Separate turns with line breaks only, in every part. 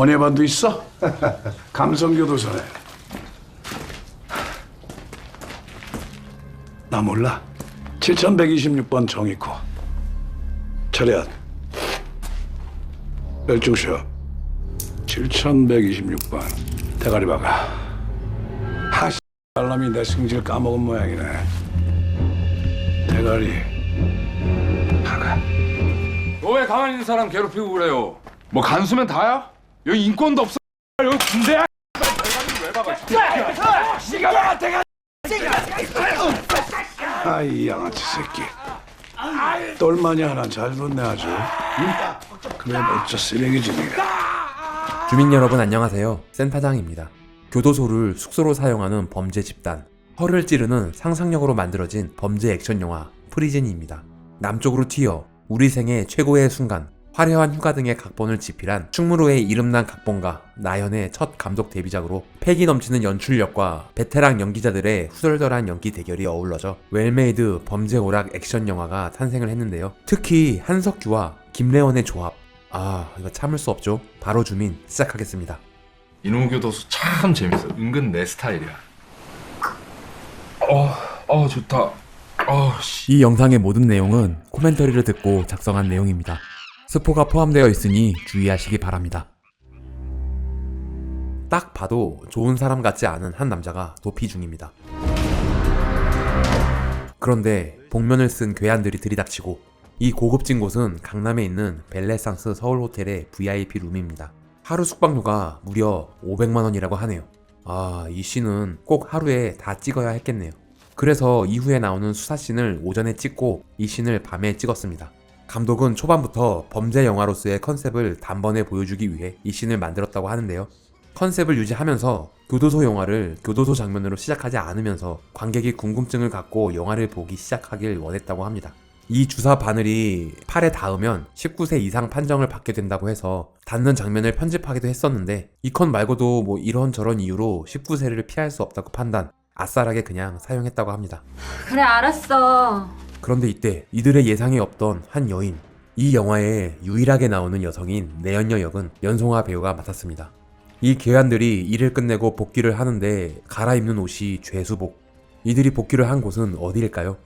원예반도 있어? 감성교도소네. 나 몰라. 7126번 정익호. 차렷. 멸중 쉬어. 7126번. 대가리 박아. 하씨, 알람이 내 승질 까먹은 모양이네. 대가리 박아.
너 왜 가만히 있는 사람 괴롭히고 그래요? 뭐 간수면 다야? 여기 인권도 없어. 여기 군대야. 왜 박아? 씨가 막아 대가.
아이 양아치 새끼. 똘마니 하나 잘 붙네 아주. 응? 그래 어쩌 쓰레기지 니가.
주민 여러분 안녕하세요. 센터장입니다. 교도소를 숙소로 사용하는 범죄 집단, 허를 찌르는 상상력으로 만들어진 범죄 액션 영화 프리즌입니다. 남쪽으로 튀어, 우리 생애 최고의 순간, 화려한 휴가 등의 각본을 집필한 충무로의 이름난 각본가 나연의 첫 감독 데뷔작으로 패기 넘치는 연출력과 베테랑 연기자들의 후덜덜한 연기 대결이 어우러져 웰메이드 범죄 오락 액션 영화가 탄생을 했는데요. 특히 한석규와 김래원의 조합, 이거 참을 수 없죠. 바로 주민 시작하겠습니다.
이놈의 교도소 참 재밌어. 은근 내 스타일이야. 좋다.
이 영상의 모든 내용은 코멘터리를 듣고 작성한 내용입니다. 스포가 포함되어 있으니 주의하시기 바랍니다. 딱 봐도 좋은 사람 같지 않은 한 남자가 도피 중입니다. 그런데 복면을 쓴 괴한들이 들이닥치고 이 고급진 곳은 강남에 있는 벨레상스 서울호텔의 VIP 룸입니다. 하루 숙박료가 무려 500만원이라고 하네요. 이 씬은 꼭 하루에 다 찍어야 했겠네요. 그래서 이후에 나오는 수사씬을 오전에 찍고 이 씬을 밤에 찍었습니다. 감독은 초반부터 범죄 영화로서의 컨셉을 단번에 보여주기 위해 이 씬을 만들었다고 하는데요. 컨셉을 유지하면서 교도소 영화를 교도소 장면으로 시작하지 않으면서 관객이 궁금증을 갖고 영화를 보기 시작하길 원했다고 합니다. 이 주사 바늘이 팔에 닿으면 19세 이상 판정을 받게 된다고 해서 닿는 장면을 편집하기도 했었는데 이 컷 말고도 뭐 이런저런 이유로 19세를 피할 수 없다고 판단, 아싸라게 그냥 사용했다고 합니다.
그래 알았어.
그런데 이때 이들의 예상에 없던 한 여인, 이 영화에 유일하게 나오는 여성인 내연녀 역은 연송아 배우가 맡았습니다. 이 괴한들이 일을 끝내고 복귀를 하는데 갈아입는 옷이 죄수복. 이들이 복귀를 한 곳은 어디일까요?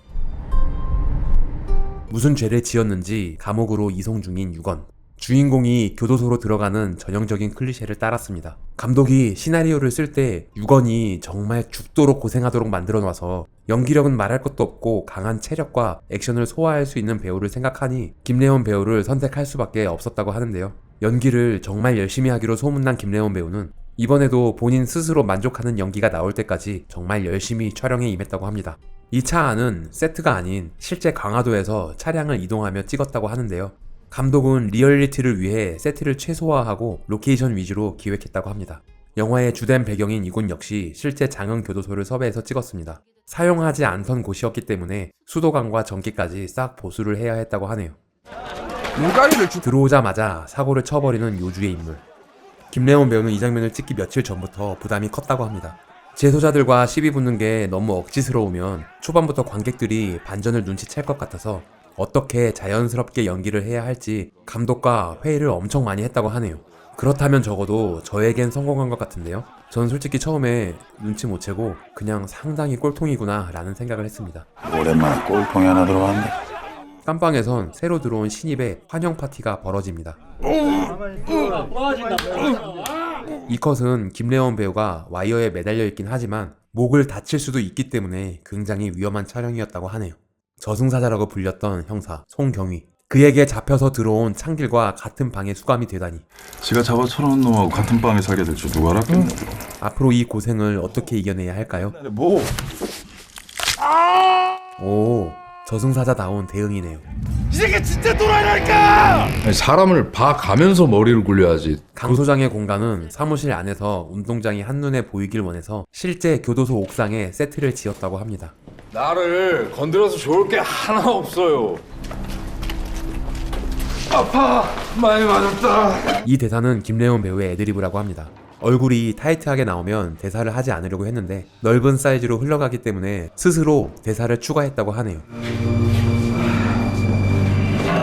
무슨 죄를 지었는지 감옥으로 이송 중인 유건. 주인공이 교도소로 들어가는 전형적인 클리셰를 따랐습니다. 감독이 시나리오를 쓸 때 유건이 정말 죽도록 고생하도록 만들어놔서 연기력은 말할 것도 없고 강한 체력과 액션을 소화할 수 있는 배우를 생각하니 김래원 배우를 선택할 수밖에 없었다고 하는데요. 연기를 정말 열심히 하기로 소문난 김래원 배우는 이번에도 본인 스스로 만족하는 연기가 나올 때까지 정말 열심히 촬영에 임했다고 합니다. 이 차 안은 세트가 아닌 실제 강화도에서 차량을 이동하며 찍었다고 하는데요. 감독은 리얼리티를 위해 세트를 최소화하고 로케이션 위주로 기획했다고 합니다. 영화의 주된 배경인 이곳 역시 실제 장흥교도소를 섭외해서 찍었습니다. 사용하지 않던 곳이었기 때문에 수도관과 전기까지 싹 보수를 해야 했다고 하네요. 들어오자마자 사고를 쳐버리는 요주의 인물. 김래원 배우는 이 장면을 찍기 며칠 전부터 부담이 컸다고 합니다. 재소자들과 시비 붙는 게 너무 억지스러우면 초반부터 관객들이 반전을 눈치챌 것 같아서 어떻게 자연스럽게 연기를 해야 할지 감독과 회의를 엄청 많이 했다고 하네요. 그렇다면 적어도 저에겐 성공한 것 같은데요. 전 솔직히 처음에 눈치 못 채고 그냥 상당히 꼴통이구나 라는 생각을 했습니다.
오랜만에 꼴통이 하나 들어왔네.
깜빵에선 새로 들어온 신입의 환영 파티가 벌어집니다. 이 컷은 김래원 배우가 와이어에 매달려 있긴 하지만 목을 다칠 수도 있기 때문에 굉장히 위험한 촬영이었다고 하네요. 저승사자라고 불렸던 형사 송경위, 그에게 잡혀서 들어온 창길과 같은 방에 수감이 되다니.
지가 잡아 쳐놓은 놈하고 같은 방에 살게 될 줄 누가 알았겠냐.
앞으로 이 고생을 어떻게 이겨내야 할까요?
뭐?
오, 저승사자다운 대응이네요.
이 새끼 진짜 또라이라니까! 사람을 봐가면서 머리를 굴려야지.
강 소장의 공간은 사무실 안에서 운동장이 한눈에 보이길 원해서 실제 교도소 옥상에 세트를 지었다고 합니다.
나를 건드려서 좋을 게 하나 없어요. 아파, 많이 맞았다.
이 대사는 김래원 배우의 애드리브라고 합니다. 얼굴이 타이트하게 나오면 대사를 하지 않으려고 했는데 넓은 사이즈로 흘러가기 때문에 스스로 대사를 추가했다고 하네요.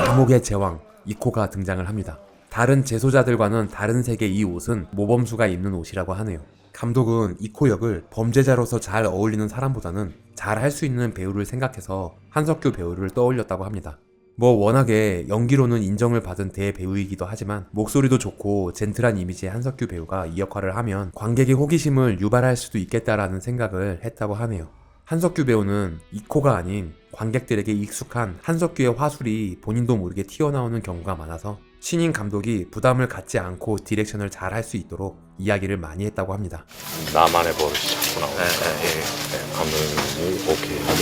감옥의 제왕 이코가 등장을 합니다. 다른 재소자들과는 다른 색의 이 옷은 모범수가 입는 옷이라고 하네요. 감독은 이코 역을 범죄자로서 잘 어울리는 사람보다는 잘 할 수 있는 배우를 생각해서 한석규 배우를 떠올렸다고 합니다. 뭐 워낙에 연기로는 인정을 받은 대배우이기도 하지만 목소리도 좋고 젠틀한 이미지의 한석규 배우가 이 역할을 하면 관객의 호기심을 유발할 수도 있겠다라는 생각을 했다고 하네요. 한석규 배우는 이코가 아닌 관객들에게 익숙한 한석규의 화술이 본인도 모르게 튀어나오는 경우가 많아서 신인 감독이 부담을 갖지 않고 디렉션을 잘 할 수 있도록 이야기를 많이 했다고 합니다.
나만의 버릇이 자꾸 나오니까 감독님이 오케이 하면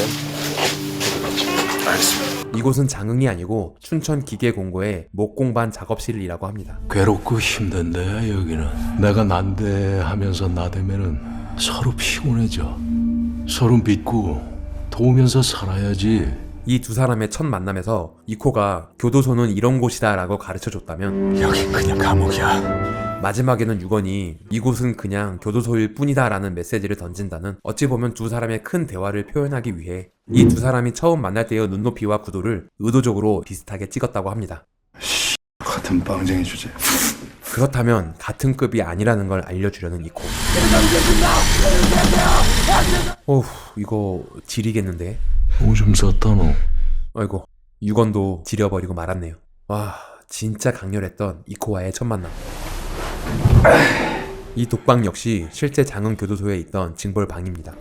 알겠습니다.
이곳은 장흥이 아니고 춘천 기계공고의 목공반 작업실이라고 합니다.
괴롭고 힘든데 여기는 내가 난데 하면서 나대면은 서로 피곤해져. 서로 믿고 도우면서 살아야지.
이 두 사람의 첫 만남에서 이코가 교도소는 이런 곳이다 라고 가르쳐줬다면
여긴 그냥 감옥이야.
마지막에는 유건이 이곳은 그냥 교도소일 뿐이다 라는 메시지를 던진다는 어찌 보면 두 사람의 큰 대화를 표현하기 위해 이 두 사람이 처음 만날 때의 눈높이와 구도를 의도적으로 비슷하게 찍었다고 합니다.
같은 빵쟁이 주제.
그렇다면 같은 급이 아니라는 걸 알려주려는 이코. 어후, 이거 지리겠는데?
오줌 쌌다 너.
아이고, 유건도 지려버리고 말았네요. 와, 진짜 강렬했던 이코와의 첫 만남. 이 독방 역시 실제 장흥 교도소에 있던 징벌 방입니다.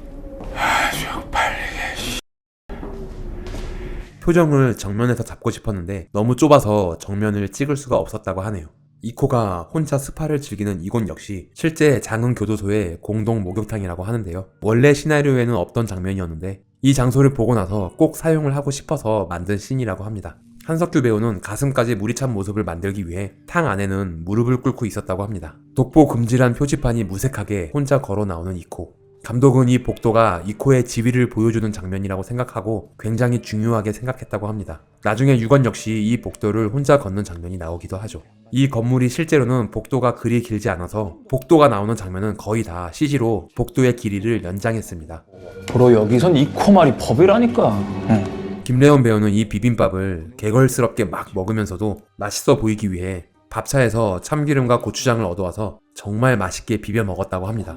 표정을 정면에서 잡고 싶었는데 너무 좁아서 정면을 찍을 수가 없었다고 하네요. 이코가 혼자 스파를 즐기는 이곳 역시 실제 장흥 교도소의 공동 목욕탕이라고 하는데요. 원래 시나리오에는 없던 장면이었는데 이 장소를 보고 나서 꼭 사용을 하고 싶어서 만든 씬이라고 합니다. 한석규 배우는 가슴까지 물이 찬 모습을 만들기 위해 탕 안에는 무릎을 꿇고 있었다고 합니다. 독보 금지란 표지판이 무색하게 혼자 걸어 나오는 이코. 감독은 이 복도가 이코의 지위를 보여주는 장면이라고 생각하고 굉장히 중요하게 생각했다고 합니다. 나중에 유건 역시 이 복도를 혼자 걷는 장면이 나오기도 하죠. 이 건물이 실제로는 복도가 그리 길지 않아서 복도가 나오는 장면은 거의 다 CG로 복도의 길이를 연장했습니다.
바로 여기선 이코 말이 법이라니까.
김래원 배우는 이 비빔밥을 개걸스럽게 막 먹으면서도 맛있어 보이기 위해 밥차에서 참기름과 고추장을 얻어와서 정말 맛있게 비벼 먹었다고 합니다.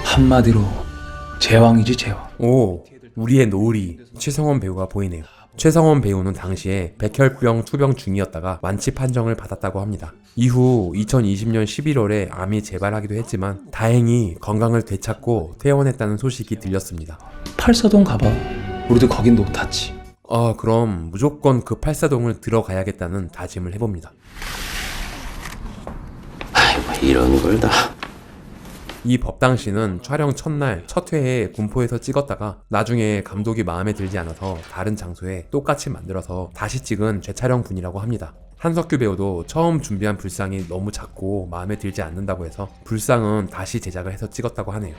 한마디로 제왕이지 제왕.
오, 우리의 노을이 최성원 배우가 보이네요. 최성원 배우는 당시에 백혈병 투병 중이었다가 완치 판정을 받았다고 합니다. 이후 2020년 11월에 암이 재발하기도 했지만 다행히 건강을 되찾고 퇴원했다는 소식이 들렸습니다.
팔사동 가봐. 우리도 거긴 놓았지.
그럼 무조건 그 팔사동을 들어가야겠다는 다짐을 해봅니다.
이런 걸 다.
이 법당시는 촬영 첫날 첫 회에 군포에서 찍었다가 나중에 감독이 마음에 들지 않아서 다른 장소에 똑같이 만들어서 다시 찍은 재촬영분이라고 합니다. 한석규 배우도 처음 준비한 불상이 너무 작고 마음에 들지 않는다고 해서 불상은 다시 제작을 해서 찍었다고 하네요.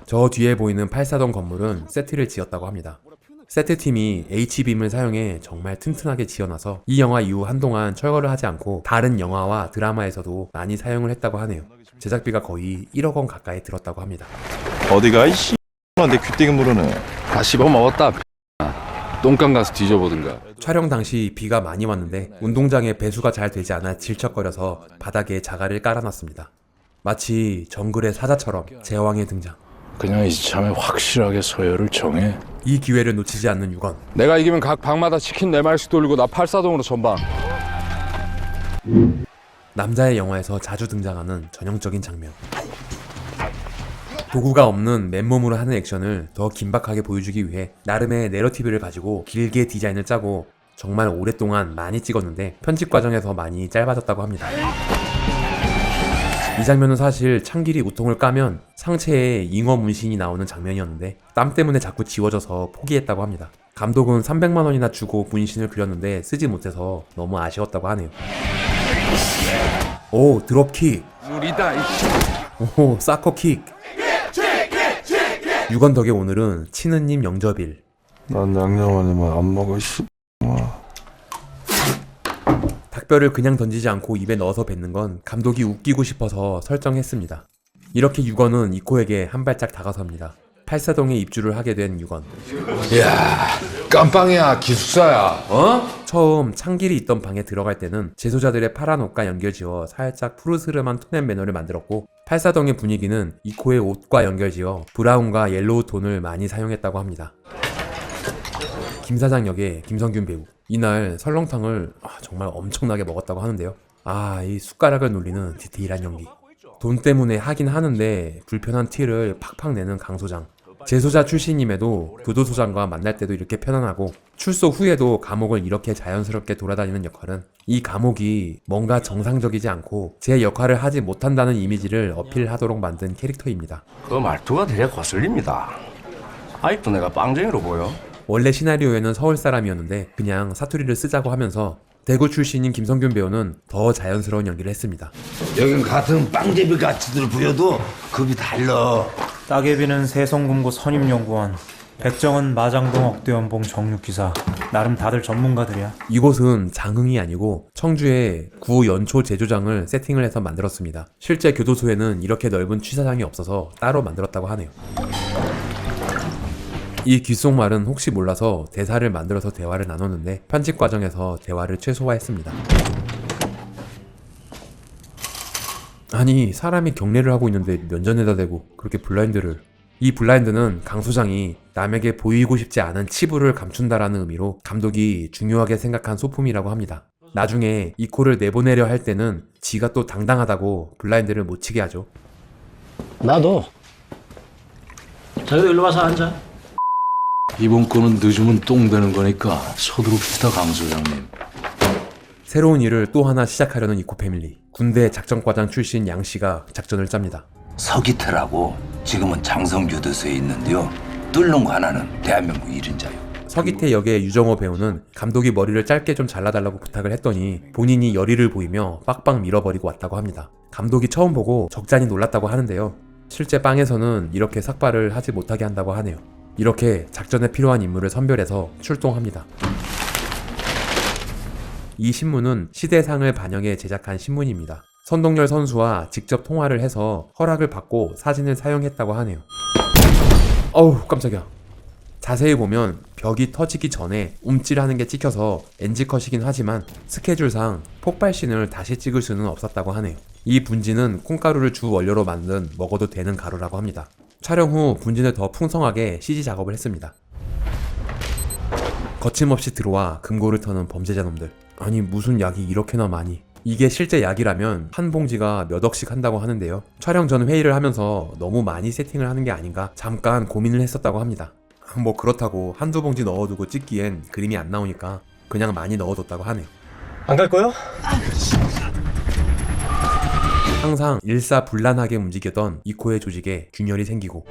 저 뒤에 보이는 팔사동 건물은 세트를 지었다고 합니다. 세트팀이 H빔을 사용해 정말 튼튼하게 지어놔서 이 영화 이후 한동안 철거를 하지 않고 다른 영화와 드라마에서도 많이 사용을 했다고 하네요. 제작비가 거의 1억 원 가까이 들었다고 합니다.
어디가 이 내 귀때기 물으네.
다 씹어먹었다. 똥강 가서 뒤져보든가.
촬영 당시 비가 많이 왔는데 운동장에 배수가 잘 되지 않아 질척거려서 바닥에 자갈을 깔아놨습니다. 마치 정글의 사자처럼 제왕의 등장.
그냥 이참에 확실하게 서열을 정해.
이 기회를 놓치지 않는 유건.
내가 이기면 각 방마다 치킨 4마리씩 돌리고 나 팔사동으로 전방.
남자의 영화에서 자주 등장하는 전형적인 장면. 도구가 없는 맨몸으로 하는 액션을 더 긴박하게 보여주기 위해 나름의 내러티브를 가지고 길게 디자인을 짜고 정말 오랫동안 많이 찍었는데 편집 과정에서 많이 짧아졌다고 합니다. 이 장면은 사실 창길이 우통을 까면 상체에 잉어 문신이 나오는 장면이었는데 땀 때문에 자꾸 지워져서 포기했다고 합니다. 감독은 300만 원이나 주고 문신을 그렸는데 쓰지 못해서 너무 아쉬웠다고 하네요. 오, 드롭킥.
우리다.
오, 사커킥. 유건 덕에 오늘은 치느님 영접일.
난 양념 아니면 안 먹어.
닭뼈를 그냥 던지지 않고 입에 넣어서 뱉는 건 감독이 웃기고 싶어서 설정했습니다. 이렇게 유건은 이코에게 한 발짝 다가섭니다. 팔사동에 입주를 하게 된 유건.
야, 깜빵이야, 기숙사야. 어?
처음 창길이 있던 방에 들어갈 때는 재소자들의 파란 옷과 연결지어 살짝 푸르스름한 톤앤 매너를 만들었고, 팔사동의 분위기는 이코의 옷과 연결지어 브라운과 옐로우 톤을 많이 사용했다고 합니다. 김사장 역의 김성균 배우, 이날 설렁탕을 정말 엄청나게 먹었다고 하는데요. 이 숟가락을 놀리는 디테일한 연기. 돈 때문에 하긴 하는데 불편한 티를 팍팍 내는 강소장. 재소자 출신임에도 교도소장과 만날 때도 이렇게 편안하고, 출소 후에도 감옥을 이렇게 자연스럽게 돌아다니는 역할은 이 감옥이 뭔가 정상적이지 않고 제 역할을 하지 못한다는 이미지를 어필하도록 만든 캐릭터입니다.
그 말투가 되게 거슬립니다. 아직도 내가 빵쟁이로 보여?
원래 시나리오에는 서울 사람이었는데 그냥 사투리를 쓰자고 하면서 대구 출신인 김성균 배우는 더 자연스러운 연기를 했습니다.
여긴 같은 빵제비 같이들 부여도 급이 달라.
따개비는 세성금고 선임연구원, 백정은 마장동 억대연봉 정육기사. 나름 다들 전문가들이야.
이곳은 장흥이 아니고 청주의 구 연초 제조장을 세팅을 해서 만들었습니다. 실제 교도소에는 이렇게 넓은 취사장이 없어서 따로 만들었다고 하네요. 이 귓속말은 혹시 몰라서 대사를 만들어서 대화를 나눴는데 편집 과정에서 대화를 최소화했습니다. 아니, 사람이 경례를 하고 있는데 면전에다 대고 그렇게 블라인드를. 이 블라인드는 강 소장이 남에게 보이고 싶지 않은 치부를 감춘다라는 의미로 감독이 중요하게 생각한 소품이라고 합니다. 나중에 이코를 내보내려 할 때는 지가 또 당당하다고 블라인드를 못 치게 하죠.
나도. 자기도 일로 와서 앉아.
이번 거는 늦으면 똥 되는 거니까 서두릅시다, 강 소장님.
새로운 일을 또 하나 시작하려는 이코 패밀리. 군대 작전과장 출신 양 씨가 작전을 짭니다.
서기태라고 지금은 장성교도소에 있는데요. 뚫는 거 하나는 대한민국 1인자요.
서기태 역의 유정호 배우는 감독이 머리를 짧게 좀 잘라달라고 부탁을 했더니 본인이 열의를 보이며 빡빡 밀어버리고 왔다고 합니다. 감독이 처음 보고 적잖이 놀랐다고 하는데요. 실제 빵에서는 이렇게 삭발을 하지 못하게 한다고 하네요. 이렇게 작전에 필요한 인물을 선별해서 출동합니다. 이 신문은 시대상을 반영해 제작한 신문입니다. 선동열 선수와 직접 통화를 해서 허락을 받고 사진을 사용했다고 하네요. 어우, 깜짝이야. 자세히 보면 벽이 터지기 전에 움찔하는 게 찍혀서 NG컷이긴 하지만 스케줄상 폭발신을 다시 찍을 수는 없었다고 하네요. 이 분지는 콩가루를 주 원료로 만든 먹어도 되는 가루라고 합니다. 촬영 후 분진을 더 풍성하게 CG 작업을 했습니다. 거침없이 들어와 금고를 터는 범죄자놈들. 아니, 무슨 약이 이렇게나 많이. 이게 실제 약이라면 한 봉지가 몇 억씩 한다고 하는데요. 촬영 전 회의를 하면서 너무 많이 세팅을 하는 게 아닌가 잠깐 고민을 했었다고 합니다. 뭐 그렇다고 한두 봉지 넣어두고 찍기엔 그림이 안 나오니까 그냥 많이 넣어뒀다고 하네요.
안 갈 거요?
항상 일사불란하게 움직이던 이코의 조직에 균열이 생기고,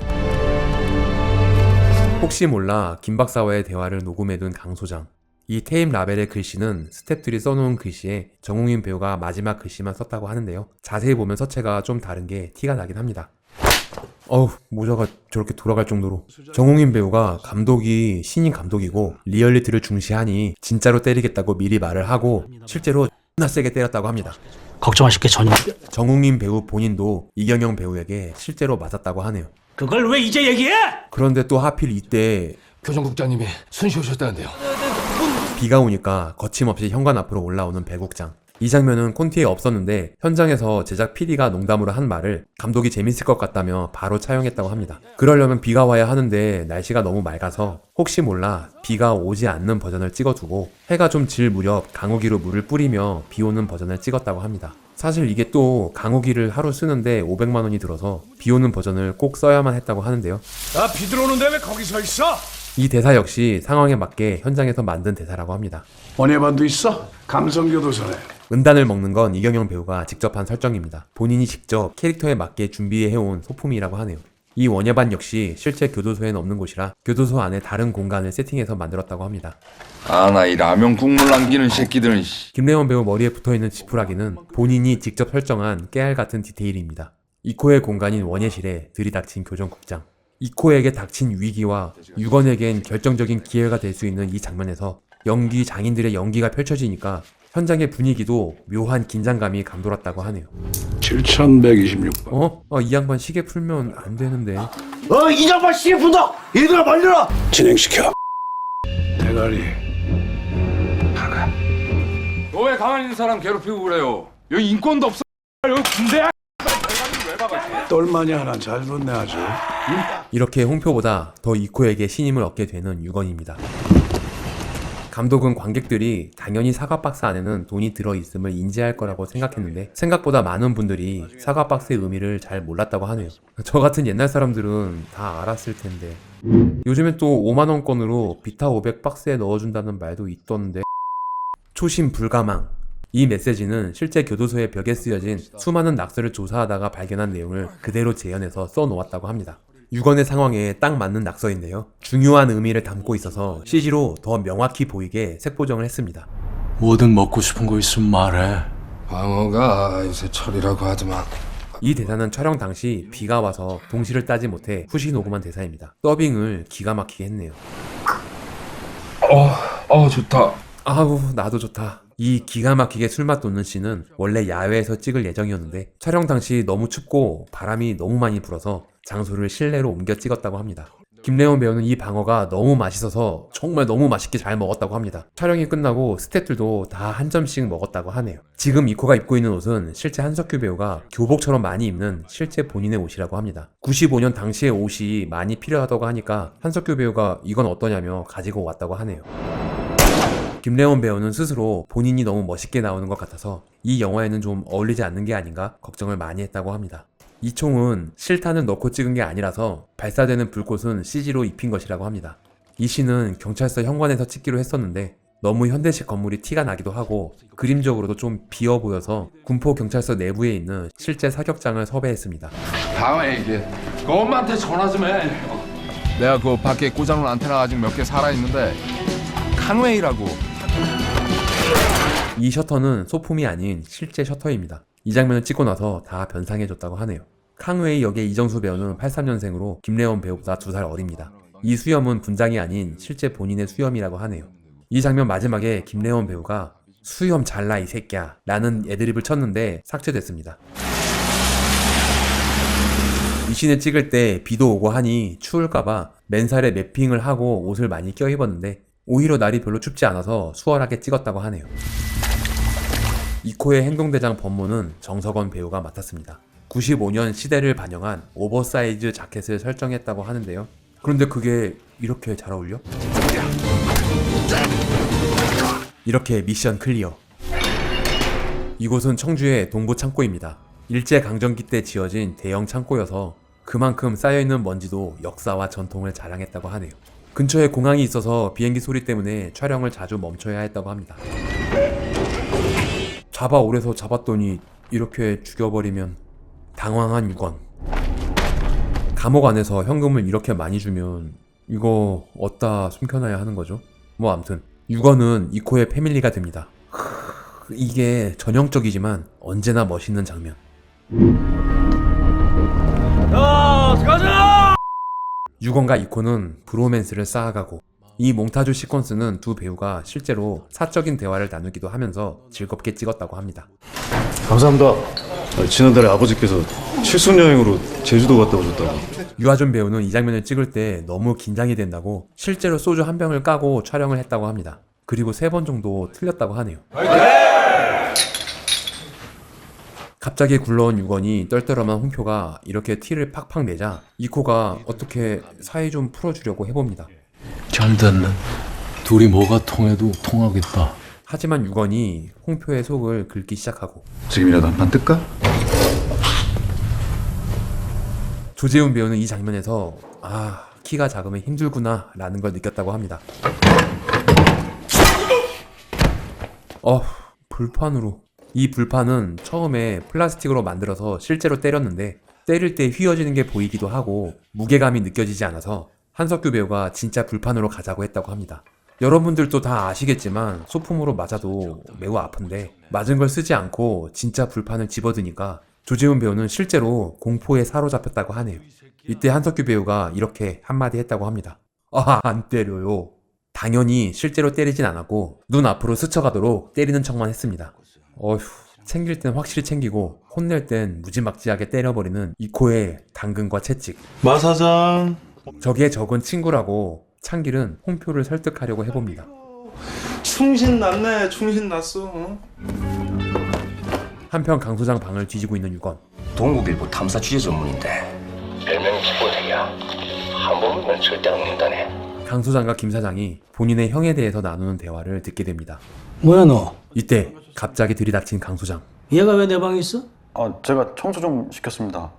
혹시 몰라 김 박사와의 대화를 녹음해둔 강 소장. 이 테임 라벨의 글씨는 스태프들이 써놓은 글씨에 정웅인 배우가 마지막 글씨만 썼다고 하는데요. 자세히 보면 서체가 좀 다른 게 티가 나긴 합니다. 어우, 모자가 저렇게 돌아갈 정도로. 정웅인 배우가 감독이 신인 감독이고 리얼리티를 중시하니 진짜로 때리겠다고 미리 말을 하고 실제로 X나 세게 때렸다고 합니다.
걱정하실 게 전혀.
정웅인 배우 본인도 이경영 배우에게 실제로 맞았다고 하네요.
그걸 왜 이제 얘기해?
그런데 또 하필 이때
교정국장님이 순시 오셨다는데요.
비가 오니까 거침없이 현관 앞으로 올라오는 배 국장. 이 장면은 콘티에 없었는데 현장에서 제작 PD가 농담으로 한 말을 감독이 재밌을 것 같다며 바로 차용했다고 합니다. 그러려면 비가 와야 하는데 날씨가 너무 맑아서 혹시 몰라 비가 오지 않는 버전을 찍어두고 해가 좀 질 무렵 강우기로 물을 뿌리며 비 오는 버전을 찍었다고 합니다. 사실 이게 또 강우기를 하루 쓰는데 500만 원이 들어서 비 오는 버전을 꼭 써야만 했다고 하는데요.
나 비 들어오는데 왜 거기 서 있어?
이 대사 역시 상황에 맞게 현장에서 만든 대사라고 합니다.
원예반도 있어? 감성교도소네.
은단을 먹는 건 이경영 배우가 직접 한 설정입니다. 본인이 직접 캐릭터에 맞게 준비해온 소품이라고 하네요. 이 원예반 역시 실제 교도소에는 없는 곳이라 교도소 안에 다른 공간을 세팅해서 만들었다고 합니다.
아, 나 이 라면 국물 남기는 새끼들은.
김래원 배우 머리에 붙어있는 지푸라기는 본인이 직접 설정한 깨알 같은 디테일입니다. 이코의 공간인 원예실에 들이닥친 교정국장. 이코에게 닥친 위기와 유건에겐 결정적인 기회가 될 수 있는 이 장면에서 연기 장인들의 연기가 펼쳐지니까 현장의 분위기도 묘한 긴장감이 감돌았다고 하네요.
7126번.
이 양반 시계 풀면 안 되는데.
이 양반 시계 푼다. 얘들아 말려라.
진행시켜. 대가리. 나가.
왜 가만히 있는 사람 괴롭히고 그래요? 여기 인권도 없어. 여기 군대야. 대가리를 왜 박아?
똘마니 하나 잘 붙네 아주.
이렇게 홍표보다 더 이코에게 신임을 얻게 되는 유건입니다. 감독은 관객들이 당연히 사과박스 안에는 돈이 들어있음을 인지할 거라고 생각했는데 생각보다 많은 분들이 사과박스의 의미를 잘 몰랐다고 하네요. 저 같은 옛날 사람들은 다 알았을 텐데. 요즘엔 또 5만원권으로 비타 500 박스에 넣어준다는 말도 있던데. 초심 불가망. 이 메시지는 실제 교도소의 벽에 쓰여진 수많은 낙서를 조사하다가 발견한 내용을 그대로 재현해서 써놓았다고 합니다. 6원의 상황에 딱 맞는 낙서인데요. 중요한 의미를 담고 있어서 CG로 더 명확히 보이게 색보정을 했습니다.
뭐든 먹고 싶은 거 있으면 말해.
방어가 요새 철이라고 하지만
이 대사는 촬영 당시 비가 와서 동시를 따지 못해 후시 녹음한 대사입니다. 더빙을 기가 막히게 했네요.
좋다.
아우 나도 좋다. 이 기가 막히게 술맛 돋는 씬은 원래 야외에서 찍을 예정이었는데 촬영 당시 너무 춥고 바람이 너무 많이 불어서 장소를 실내로 옮겨 찍었다고 합니다. 김래원 배우는 이 방어가 너무 맛있어서 정말 너무 맛있게 잘 먹었다고 합니다. 촬영이 끝나고 스태프들도 다 한 점씩 먹었다고 하네요. 지금 이코가 입고 있는 옷은 실제 한석규 배우가 교복처럼 많이 입는 실제 본인의 옷이라고 합니다. 95년 당시의 옷이 많이 필요하다고 하니까 한석규 배우가 이건 어떠냐며 가지고 왔다고 하네요. 김래원 배우는 스스로 본인이 너무 멋있게 나오는 것 같아서 이 영화에는 좀 어울리지 않는 게 아닌가 걱정을 많이 했다고 합니다. 이 총은 실탄을 넣고 찍은 게 아니라서 발사되는 불꽃은 CG로 입힌 것이라고 합니다. 이 씬은 경찰서 현관에서 찍기로 했었는데 너무 현대식 건물이 티가 나기도 하고 그림적으로도 좀 비어 보여서 군포 경찰서 내부에 있는 실제 사격장을 섭외했습니다.
다음에 이게 그 엄마한테 전화 좀 해. 내가 그 밖에 꽂아놓은 안테나 아직 몇 개 살아있는데 칸웨이라고.
이 셔터는 소품이 아닌 실제 셔터입니다. 이 장면을 찍고 나서 다 변상해줬다고 하네요. 캉웨이 역의 이정수 배우는 83년생으로 김래원 배우보다 2살 어립니다. 이 수염은 분장이 아닌 실제 본인의 수염이라고 하네요. 이 장면 마지막에 김래원 배우가 수염 잘라 이 새끼야 라는 애드립을 쳤는데 삭제됐습니다. 이 씬을 찍을 때 비도 오고 하니 추울까봐 맨살에 매핑을 하고 옷을 많이 껴입었는데 오히려 날이 별로 춥지 않아서 수월하게 찍었다고 하네요. 이코의 행동대장 법무는 정석원 배우가 맡았습니다. 95년 시대를 반영한 오버사이즈 자켓을 설정했다고 하는데요. 그런데 그게 이렇게 잘 어울려? 이렇게 미션 클리어. 이곳은 청주의 동부 창고입니다. 일제강점기 때 지어진 대형 창고여서 그만큼 쌓여있는 먼지도 역사와 전통을 자랑했다고 하네요. 근처에 공항이 있어서 비행기 소리 때문에 촬영을 자주 멈춰야 했다고 합니다. 잡아 오래서 잡았더니 이렇게 죽여버리면 당황한 유건. 감옥 안에서 현금을 이렇게 많이 주면 이거 어디다 숨겨놔야 하는 거죠? 뭐 암튼 유건은 이코의 패밀리가 됩니다. 이게 전형적이지만 언제나 멋있는 장면. 유건과 이코는 브로맨스를 쌓아가고 이 몽타주 시퀀스는 두 배우가 실제로 사적인 대화를 나누기도 하면서 즐겁게 찍었다고 합니다.
감사합니다. 지난달에 아버지께서 칠순여행으로 제주도 갔다 오셨다고.
유아준 배우는 이 장면을 찍을 때 너무 긴장이 된다고 실제로 소주 한 병을 까고 촬영을 했다고 합니다. 그리고 3번 정도 틀렸다고 하네요. 갑자기 굴러온 유건이 떨떠름한 홍표가 이렇게 티를 팍팍 내자 이코가 어떻게 사이 좀 풀어주려고 해봅니다.
잘 됐네. 둘이 뭐가 통해도 통하겠다.
하지만 유건이 홍표의 속을 긁기 시작하고
지금이라도 한판 뜰까?
조재훈 배우는 이 장면에서 키가 작으면 힘들구나 라는 걸 느꼈다고 합니다. 불판으로. 이 불판은 처음에 플라스틱으로 만들어서 실제로 때렸는데 때릴 때 휘어지는 게 보이기도 하고 무게감이 느껴지지 않아서 한석규 배우가 진짜 불판으로 가자고 했다고 합니다. 여러분들도 다 아시겠지만 소품으로 맞아도 매우 아픈데 맞은 걸 쓰지 않고 진짜 불판을 집어드니까 조재훈 배우는 실제로 공포에 사로잡혔다고 하네요. 이때 한석규 배우가 이렇게 한마디 했다고 합니다. 안 때려요. 당연히 실제로 때리진 않았고 눈 앞으로 스쳐가도록 때리는 척만 했습니다. 챙길 땐 확실히 챙기고 혼낼 땐 무지막지하게 때려버리는 이코의 당근과 채찍.
마 사장.
적의 적은 친구라고 창길은 홍표를 설득하려고 해봅니다.
충신 났네. 충신 났어.
한편 강 소장 방을 뒤지고 있는 유건.
동국일보 탐사 취재 전문인데 별명이 기본이야. 한 번 보면 절대 안 먹는다네.
강 소장과 김 사장이 본인의 형에 대해서 나누는 대화를 듣게 됩니다.
뭐야 너?
이때 갑자기 들이닥친 강 소장.
얘가 왜 내 방에 있어?
제가 청소 좀 시켰습니다.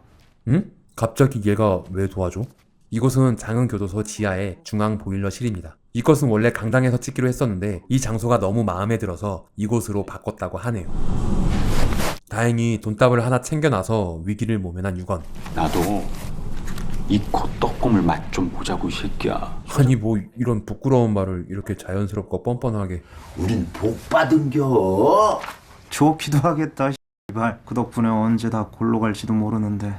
응? 갑자기 얘가 왜 도와줘? 이곳은 장흥교도소 지하의 중앙 보일러실입니다. 이것은 원래 강당에서 찍기로 했었는데 이 장소가 너무 마음에 들어서 이곳으로 바꿨다고 하네요. 다행히 돈다발을 하나 챙겨놔서 위기를 모면한 유건.
나도 이 코 떡고물 맛 좀 보자고 이 새끼야.
아니 뭐 이런 부끄러운 말을 이렇게 자연스럽고 뻔뻔하게.
우린 복 받은겨.
좋기도 하겠다. 씨발. 그 덕분에 언제 다 골로 갈지도 모르는데.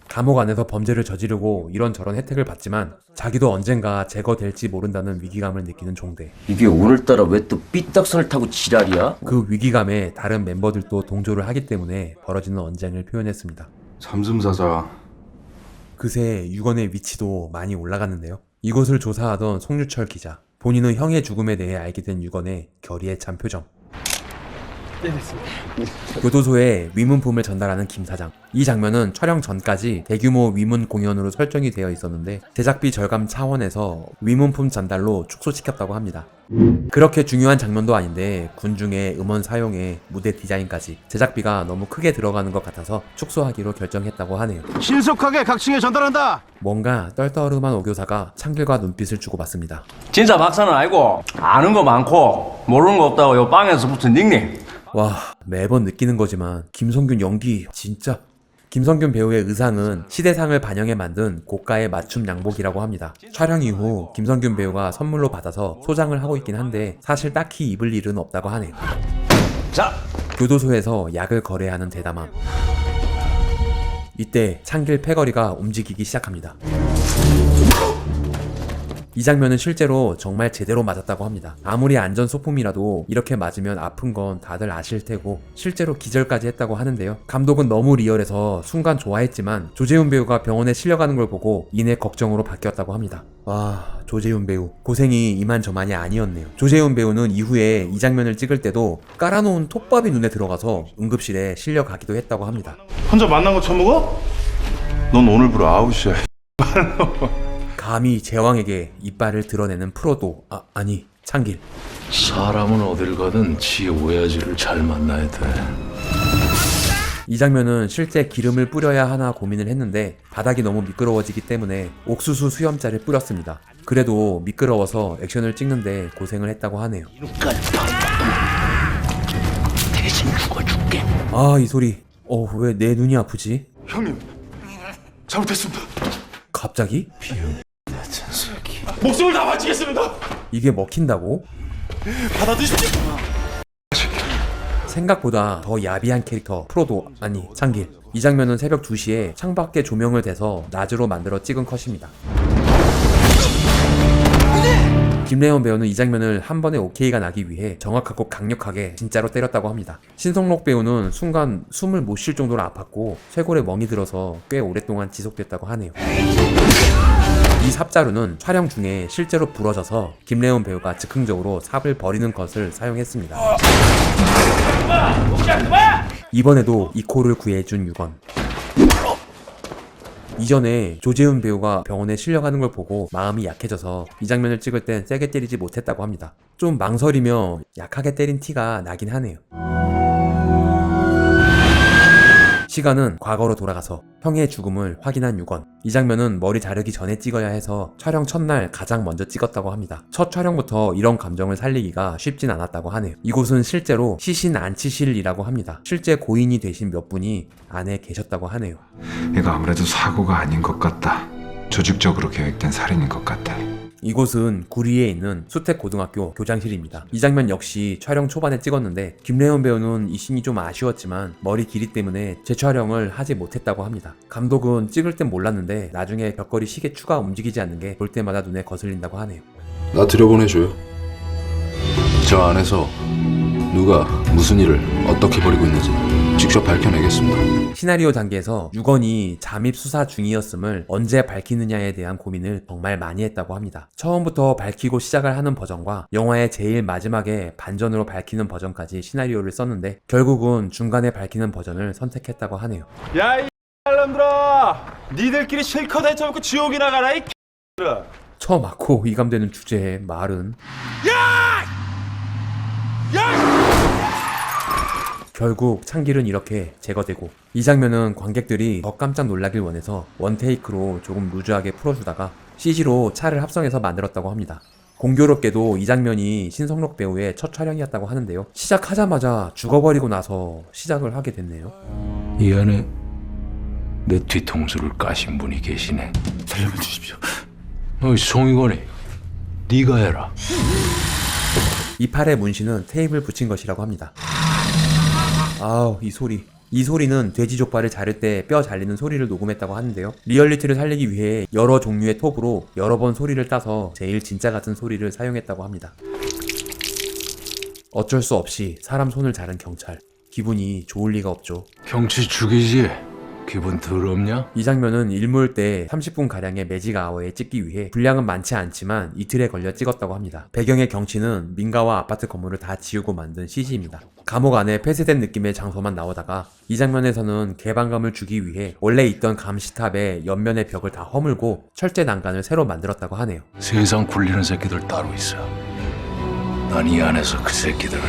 감옥 안에서 범죄를 저지르고 이런저런 혜택을 받지만 자기도 언젠가 제거될지 모른다는 위기감을 느끼는 종대.
이게 오늘따라 왜 또 삐딱선을 타고 지랄이야?
그 위기감에 다른 멤버들도 동조를 하기 때문에 벌어지는 언쟁을 표현했습니다.
잠슴사자.
그새 유건의 위치도 많이 올라갔는데요. 이곳을 조사하던 송유철 기자. 본인은 형의 죽음에 대해 알게 된 유건의 결의에 찬 표정. 교도소에 위문품을 전달하는 김 사장. 이 장면은 촬영 전까지 대규모 위문 공연으로 설정이 되어 있었는데 제작비 절감 차원에서 위문품 전달로 축소시켰다고 합니다. 그렇게 중요한 장면도 아닌데 군중의 음원 사용에 무대 디자인까지 제작비가 너무 크게 들어가는 것 같아서 축소하기로 결정했다고 하네요.
신속하게 각층에 전달한다.
뭔가 떨떠름한 오교사가 창길과 눈빛을 주고받습니다.
진짜 박사는 알고 아는 거 많고 모르는 거 없다고 요 빵에서 붙은 닉네임.
와, 매번 느끼는 거지만 김성균 연기 진짜. 김성균 배우의 의상은 시대상을 반영해 만든 고가의 맞춤 양복이라고 합니다. 촬영 이후 김성균 배우가 선물로 받아서 소장을 하고 있긴 한데 사실 딱히 입을 일은 없다고 하네요.
자,
교도소에서 약을 거래하는 대담함. 이때 창길 패거리가 움직이기 시작합니다. 이 장면은 실제로 정말 제대로 맞았다고 합니다. 아무리 안전 소품이라도 이렇게 맞으면 아픈 건 다들 아실 테고 실제로 기절까지 했다고 하는데요. 감독은 너무 리얼해서 순간 좋아했지만 조재훈 배우가 병원에 실려가는 걸 보고 이내 걱정으로 바뀌었다고 합니다. 와, 조재훈 배우 고생이 이만저만이 아니었네요. 조재훈 배우는 이후에 이 장면을 찍을 때도 깔아놓은 톱밥이 눈에 들어가서 응급실에 실려가기도 했다고 합니다.
혼자 만난 거 처먹어? 넌 오늘부로 아웃이야.
감히 제왕에게 이빨을 드러내는 프로도 아니 창길.
사람은 어딜 가든 지 오야지를 잘 만나야 돼.
이 장면은 실제 기름을 뿌려야 하나 고민을 했는데 바닥이 너무 미끄러워지기 때문에 옥수수 수염자를 뿌렸습니다. 그래도 미끄러워서 액션을 찍는데 고생을 했다고 하네요.
대신 죽어줄게.
아, 이 소리. 왜 내 눈이 아프지?
형님, 잘못했습니다.
갑자기?
목숨을 다 바치겠습니다.
이게 먹힌다고?
받아드십시오.
생각보다 더 야비한 캐릭터 프로도 아니 창길. 이 장면은 새벽 2시에 창밖에 조명을 대서 낮으로 만들어 찍은 컷입니다. 김래원 배우는 이 장면을 한 번에 오케이가 나기 위해 정확하고 강력하게 진짜로 때렸다고 합니다. 신성록 배우는 순간 숨을 못 쉴 정도로 아팠고 쇄골에 멍이 들어서 꽤 오랫동안 지속됐다고 하네요. 이 삽자루는 촬영 중에 실제로 부러져서 김래원 배우가 즉흥적으로 삽을 버리는 것을 사용했습니다. 이번에도 이 코를 구해준 유건. 이전에 조재훈 배우가 병원에 실려가는 걸 보고 마음이 약해져서 이 장면을 찍을 땐 세게 때리지 못했다고 합니다. 좀 망설이며 약하게 때린 티가 나긴 하네요. 시간은 과거로 돌아가서 형의 죽음을 확인한 유건. 이 장면은 머리 자르기 전에 찍어야 해서 촬영 첫날 가장 먼저 찍었다고 합니다. 첫 촬영부터 이런 감정을 살리기가 쉽진 않았다고 하네요. 이곳은 실제로 시신 안치실이라고 합니다. 실제 고인이 되신 몇 분이 안에 계셨다고 하네요.
이거 아무래도 사고가 아닌 것 같다. 조직적으로 계획된 살인인 것 같아.
이곳은 구리에 있는 수택고등학교 교장실입니다. 이 장면 역시 촬영 초반에 찍었는데 김래원 배우는 이 씬이 좀 아쉬웠지만 머리 길이 때문에 재촬영을 하지 못했다고 합니다. 감독은 찍을 땐 몰랐는데 나중에 벽걸이 시계 추가 움직이지 않는 게 볼 때마다 눈에 거슬린다고 하네요.
나 들여보내줘요. 저 안에서 누가 무슨 일을 어떻게 벌이고 있는지 직접 밝혀내겠습니다.
시나리오 단계에서 6원이 잠입 수사 중이었음을 언제 밝히느냐에 대한 고민을 정말 많이 했다고 합니다. 처음부터 밝히고 시작을 하는 버전과 영화의 제일 마지막에 반전으로 밝히는 버전까지 시나리오를 썼는데 결국은 중간에 밝히는 버전을 선택했다고 하네요.
야, 이 놈들아! 니들끼리 실컷 해쳐먹고 지옥이나 가라, 이 X들아!
처맞고 이감되는 주제의 말은 결국 창길은 이렇게 제거되고, 이 장면은 관객들이 더 깜짝 놀라길 원해서 원테이크로 조금 루즈하게 풀어주다가 CG로 차를 합성해서 만들었다고 합니다. 공교롭게도 이 장면이 신성록 배우의 첫 촬영이었다고 하는데요. 시작하자마자 죽어버리고 나서 시작을 하게 됐네요.
이 안에 내 뒤통수를 까신 분이 계시네.
살려면 주십시오.
어이 송이건이, 네가 해라.
이 팔의 문신은 테이프를 붙인 것이라고 합니다. 아우, 이 소리. 이 소리는 돼지 족발을 자를 때 뼈 잘리는 소리를 녹음했다고 하는데요. 리얼리티를 살리기 위해 여러 종류의 톱으로 여러 번 소리를 따서 제일 진짜 같은 소리를 사용했다고 합니다. 어쩔 수 없이 사람 손을 자른 경찰. 기분이 좋을 리가 없죠.
경치 죽이지. 기분 더럽냐?
이 장면은 일몰 때 30분가량의 매직 아워에 찍기 위해 분량은 많지 않지만 이틀에 걸려 찍었다고 합니다. 배경의 경치는 민가와 아파트 건물을 다 지우고 만든 CG입니다. 감옥 안에 폐쇄된 느낌의 장소만 나오다가 이 장면에서는 개방감을 주기 위해 원래 있던 감시탑의 옆면의 벽을 다 허물고 철제 난간을 새로 만들었다고 하네요.
세상 굴리는 새끼들 따로 있어. 난 이 안에서 그 새끼들을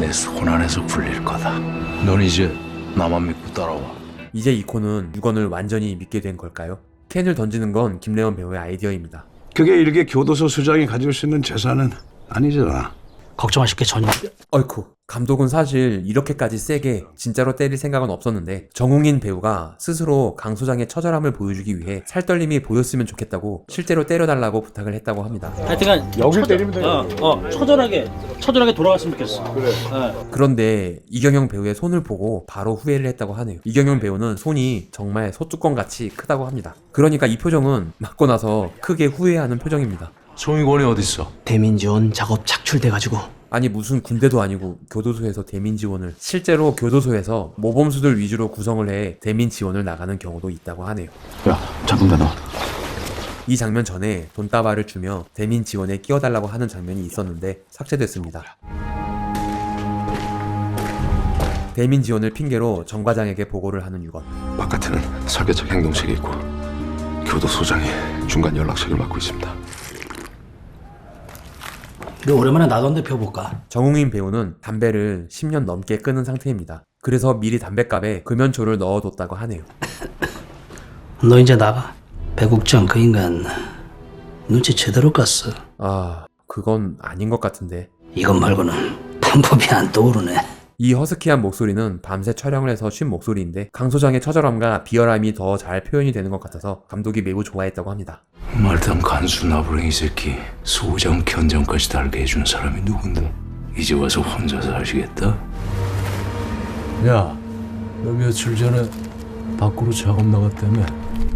내 손 안에서 굴릴 거다. 넌 이제 나만 믿고 따라와.
이제 이코는 6원을 완전히 믿게 된 걸까요? 캔을 던지는 건 김래원 배우의 아이디어입니다.
그게 일개 교도소 수장이 가질 수 있는 재산은 아니잖아.
걱정하실 게 전혀.
어이쿠, 감독은 사실 이렇게까지 세게 진짜로 때릴 생각은 없었는데 정웅인 배우가 스스로 강 소장의 처절함을 보여주기 위해 살떨림이 보였으면 좋겠다고 실제로 때려달라고 부탁을 했다고 합니다.
하여튼간
여길 때리면 돼.
처절하게 돌아갔으면 좋겠어. 그래.
그런데 이경영 배우의 손을 보고 바로 후회를 했다고 하네요. 이경영 배우는 손이 정말 소뚜껑같이 크다고 합니다. 그러니까 이 표정은 맞고 나서 크게 후회하는 표정입니다.
송이건이 어딨어?
대민지원 작업 착출돼가지고.
아니 무슨 군대도 아니고 교도소에서 대민 지원을, 실제로 교도소에서 모범수들 위주로 구성을 해 대민 지원을 나가는 경우도 있다고 하네요.
야, 잡은다 너.
이 장면 전에 돈다발을 주며 대민 지원에 끼워달라고 하는 장면이 있었는데 삭제됐습니다. 대민 지원을 핑계로 정 과장에게 보고를 하는 6원.
바깥에는 설계적 행동책이 있고 교도소장이 중간 연락책을 맡고 있습니다.
너 오랜만에 나도 한대 펴볼까?
정웅인 배우는 담배를 10년 넘게 끊은 상태입니다. 그래서 미리 담뱃갑에 금연초를 넣어뒀다고 하네요.
너 이제 나가. 배국장 그 인간 눈치 제대로 깠어.
아, 그건 아닌 것 같은데.
이것 말고는 방법이 안 떠오르네.
이 허스키한 목소리는 밤새 촬영을 해서 쉰 목소리인데 강 소장의 처절함과 비열함이 더 잘 표현이 되는 것 같아서 감독이 매우 좋아했다고 합니다.
말단 간수 나부랭이 새끼 소장 견장까지 달게 해준 사람이 누군데? 이제 와서 혼자 사시겠다? 야, 너 며칠 전에 밖으로 작업 나갔다며?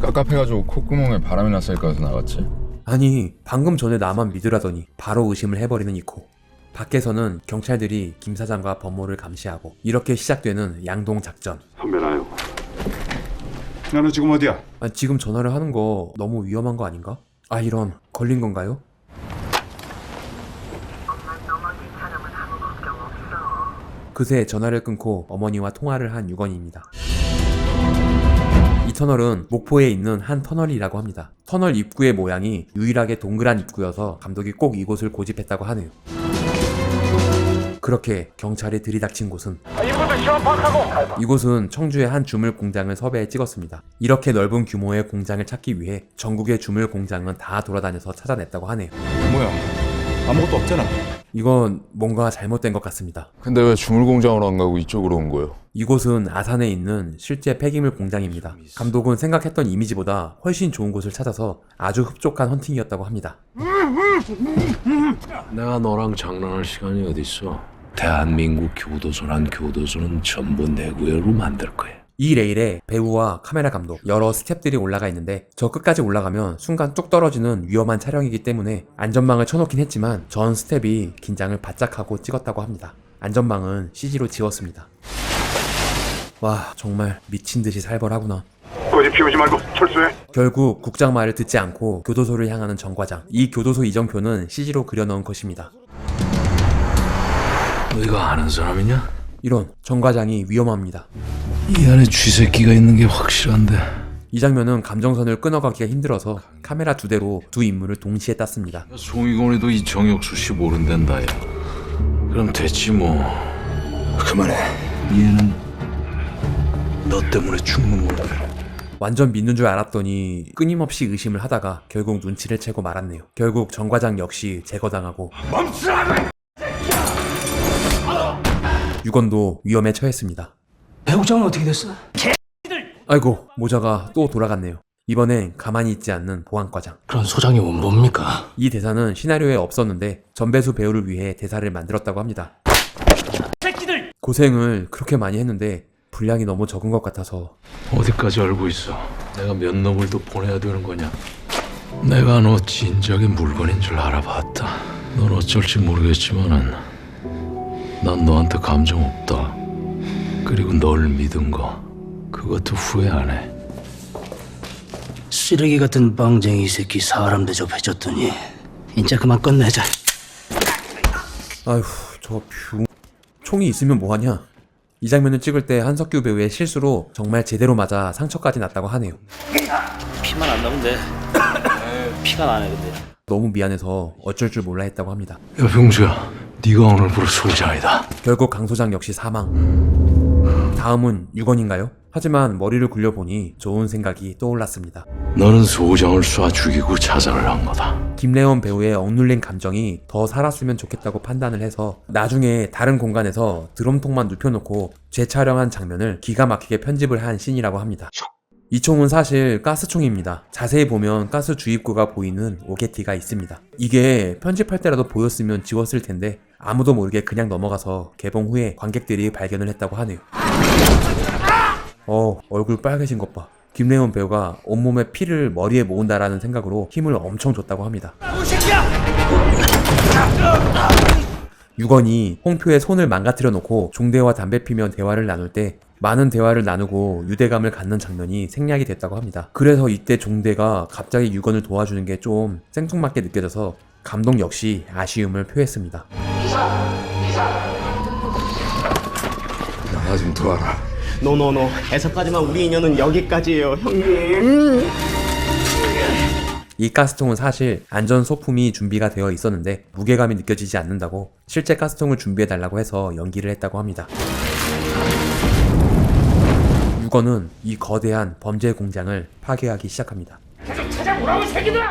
깝깝해가지고 콧구멍에 바람이 났으니까 해서 나갔지.
아니, 방금 전에 나만 믿으라더니 바로 의심을 해버리는 이코. 밖에서는 경찰들이 김 사장과 법모를 감시하고 이렇게 시작되는 양동 작전.
선배 나요. 나는 지금 어디야?
아, 지금 전화를 하는 거 너무 위험한 거 아닌가? 아, 이런, 걸린 건가요? 그새 전화를 끊고 어머니와 통화를 한 6원입니다. 이 터널은 목포에 있는 한 터널이라고 합니다. 터널 입구의 모양이 유일하게 동그란 입구여서 감독이 꼭 이곳을 고집했다고 하네요. 그렇게 경찰이 들이닥친 곳은 이곳은 청주의 한 주물 공장을 섭외해 찍었습니다. 이렇게 넓은 규모의 공장을 찾기 위해 전국의 주물 공장은 다 돌아다녀서 찾아냈다고 하네요.
뭐야? 아무것도 없잖아.
이건 뭔가 잘못된 것 같습니다.
근데 왜 주물공장으로 안 가고 이쪽으로 온 거예요?
이곳은 아산에 있는 실제 폐기물 공장입니다. 감독은 생각했던 이미지보다 훨씬 좋은 곳을 찾아서 아주 흡족한 헌팅이었다고 합니다.
내가 너랑 장난할 시간이 어딨어? 대한민국 교도소란 교도소는 전부 내 구역으로 만들 거야.
이 레일에 배우와 카메라 감독, 여러 스태프들이 올라가 있는데 저 끝까지 올라가면 순간 뚝 떨어지는 위험한 촬영이기 때문에 안전망을 쳐놓긴 했지만 전 스태프이 긴장을 바짝 하고 찍었다고 합니다. 안전망은 CG로 지웠습니다. 와, 정말 미친듯이 살벌하구나.
거기 피우지 말고 철수해.
결국 국장 말을 듣지 않고 교도소를 향하는 정과장. 이 교도소 이정표는 CG로 그려넣은 것입니다.
너 이거 아는 사람이냐?
이런, 정과장이 위험합니다.
이 안에 쥐새끼가 있는 게 확실한데.
이 장면은 감정선을 끊어가기가 힘들어서 카메라 2대로 두 인물을 동시에 땄습니다.
송이곤이도 이 정혁수 씨 모른댄다 야. 그럼 됐지 뭐.
그만해.
얘는 너 때문에 죽는 거다.
완전 믿는 줄 알았더니 끊임없이 의심을 하다가 결국 눈치를 채고 말았네요. 결국 정과장 역시 제거당하고 유건도 위험에 처했습니다.
배국장은 어떻게 됐어?
아이고, 모자가 또 돌아갔네요. 이번엔 가만히 있지 않는 보안과장.
그런 소장이 뭡니까?
이 대사는 시나리오에 없었는데 전배수 배우를 위해 대사를 만들었다고 합니다. 고생을 그렇게 많이 했는데 분량이 너무 적은 것 같아서.
어디까지 알고 있어? 내가 몇 놈을 더 보내야 되는 거냐? 내가 너 진작에 물건인 줄 알아봤다. 넌 어쩔지 모르겠지만은 난 너한테 감정 없다. 그리고 널 믿은 거 그것도 후회 안 해.
쓰레기 같은 빵쟁이 새끼 사람 대접해줬더니 이제 그만 끝내자.
아휴, 저 총이 있으면 뭐하냐. 이 장면을 찍을 때 한석규 배우의 실수로 정말 제대로 맞아 상처까지 났다고 하네요.
피만 안 나면 돼. 피가 나네 근데.
너무 미안해서 어쩔 줄 몰라 했다고 합니다.
야 병수야, 네가 오늘부로 소장이다.
결국 강 소장 역시 사망. 다음은 유건인가요? 하지만 머리를 굴려보니 좋은 생각이 떠올랐습니다.
너는 소장을 쏴 죽이고 자살을 한 거다.
김래원 배우의 억눌린 감정이 더 살았으면 좋겠다고 판단을 해서 나중에 다른 공간에서 드럼통만 눕혀놓고 재촬영한 장면을 기가 막히게 편집을 한 씬이라고 합니다. 이 총은 사실 가스총입니다. 자세히 보면 가스 주입구가 보이는 오게티가 있습니다. 이게 편집할 때라도 보였으면 지웠을 텐데 아무도 모르게 그냥 넘어가서 개봉 후에 관객들이 발견을 했다고 하네요. 얼굴 빨개진 것 봐. 김래원 배우가 온몸에 피를 머리에 모은다라는 생각으로 힘을 엄청 줬다고 합니다. 유건이 홍표의 손을 망가뜨려 놓고 종대와 담배 피며 대화를 나눌 때 많은 대화를 나누고 유대감을 갖는 장면이 생략이 됐다고 합니다. 그래서 이때 종대가 갑자기 유건을 도와주는 게 좀 생뚱맞게 느껴져서 감독 역시 아쉬움을 표했습니다.
나 좀 도와라.
노노노. 해석까지만 우리 인연은 여기까지예요, 형님.
이 가스통은 사실 안전 소품이 준비가 되어 있었는데 무게감이 느껴지지 않는다고 실제 가스통을 준비해달라고 해서 연기를 했다고 합니다. 유건은 이 거대한 범죄 공장을 파괴하기 시작합니다.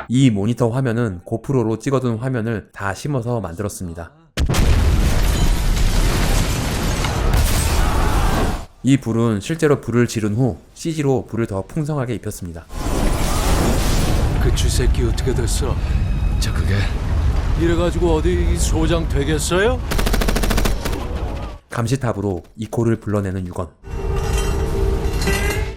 이 모니터 화면은 고프로로 찍어둔 화면을 다 심어서 만들었습니다. 이 불은 실제로 불을 지른 후 CG로 불을 더 풍성하게 입혔습니다.
그 쥐새끼 어떻게 됐어? 자 그게 이래가지고 어디 소장 되겠어요?
감시탑으로 이코를 불러내는 유건.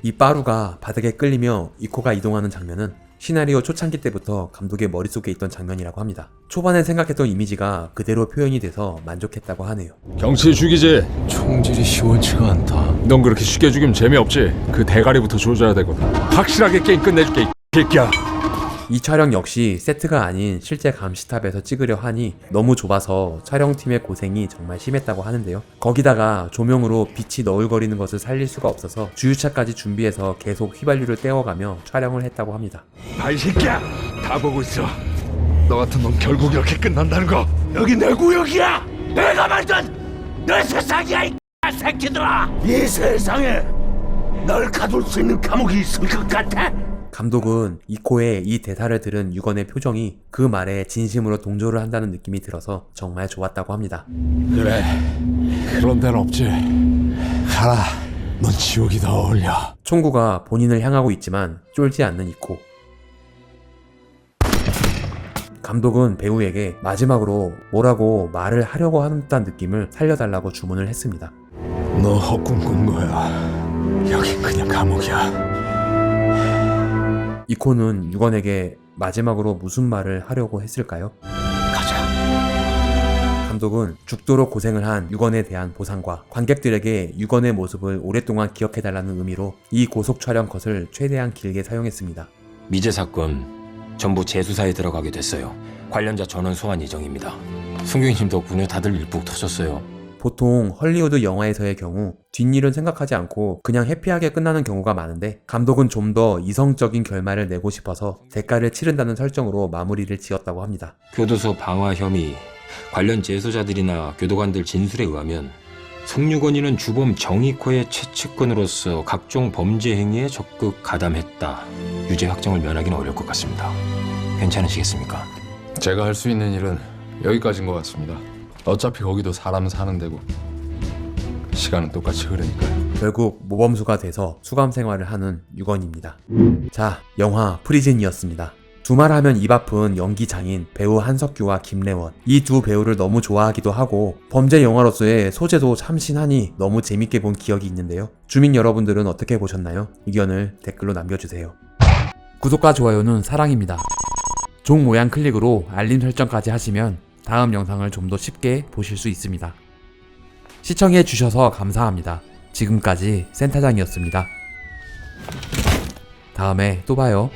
이 빠루가 바닥에 끌리며 이코가 이동하는 장면은 시나리오 초창기 때부터 감독의 머릿속에 있던 장면이라고 합니다. 초반에 생각했던 이미지가 그대로 표현이 돼서 만족했다고 하네요.
경치 죽이지.
총질이 시원치가 않다.
넌 그렇게 쉽게 죽이면 재미없지. 그 대가리부터 조져야 되거든. 확실하게 게임 끝내줄게, 이 새끼야.
이 촬영 역시 세트가 아닌 실제 감시탑에서 찍으려 하니 너무 좁아서 촬영팀의 고생이 정말 심했다고 하는데요. 거기다가 조명으로 빛이 너울거리는 것을 살릴 수가 없어서 주유차까지 준비해서 계속 휘발유를 떼어가며 촬영을 했다고 합니다.
이 새끼야, 다 보고 있어. 너 같은 놈 결국 이렇게 끝난다는 거. 여기 내 구역이야. 내가 만든 내 세상이야, 이 새끼들아. 이 세상에 널 가둘 수 있는 감옥이 있을 것 같아?
감독은 이코의 이 대사를 들은 유건의 표정이 그 말에 진심으로 동조를 한다는 느낌이 들어서 정말 좋았다고 합니다.
그래, 그런 데는 없지. 가라, 넌 지옥이 더 어울려.
총구가 본인을 향하고 있지만 쫄지 않는 이코. 감독은 배우에게 마지막으로 뭐라고 말을 하려고 하는 듯한 느낌을 살려달라고 주문을 했습니다.
너 헛꿈 꾼 거야. 여긴 그냥 감옥이야.
이코는 유건에게 마지막으로 무슨 말을 하려고 했을까요?
가자.
감독은 죽도록 고생을 한 유건에 대한 보상과 관객들에게 유건의 모습을 오랫동안 기억해달라는 의미로 이 고속 촬영 컷을 최대한 길게 사용했습니다.
미제 사건 전부 재수사에 들어가게 됐어요. 관련자 전원 소환 예정입니다. 송경님 덕분에 다들 일복 터졌어요.
보통 헐리우드 영화에서의 경우 뒷일은 생각하지 않고 그냥 해피하게 끝나는 경우가 많은데 감독은 좀 더 이성적인 결말을 내고 싶어서 대가를 치른다는 설정으로 마무리를 지었다고 합니다.
교도소 방화 혐의, 관련 재소자들이나 교도관들 진술에 의하면 송유건이는 주범 정익호의 최측근으로서 각종 범죄 행위에 적극 가담했다. 유죄 확정을 면하기는 어려울 것 같습니다. 괜찮으시겠습니까?
제가 할 수 있는 일은 여기까지인 것 같습니다. 어차피 거기도 사람 사는 데고 시간은 똑같이 흐르니까요.
결국 모범수가 돼서 수감 생활을 하는 유건입니다. 자, 영화 프리즌이었습니다. 두말하면 입 아픈 연기 장인 배우 한석규와 김래원, 이 두 배우를 너무 좋아하기도 하고 범죄 영화로서의 소재도 참신하니 너무 재밌게 본 기억이 있는데요. 주민 여러분들은 어떻게 보셨나요? 의견을 댓글로 남겨주세요. 구독과 좋아요는 사랑입니다. 종 모양 클릭으로 알림 설정까지 하시면 다음 영상을 좀 더 쉽게 보실 수 있습니다. 시청해주셔서 감사합니다. 지금까지 센터장이었습니다. 다음에 또 봐요.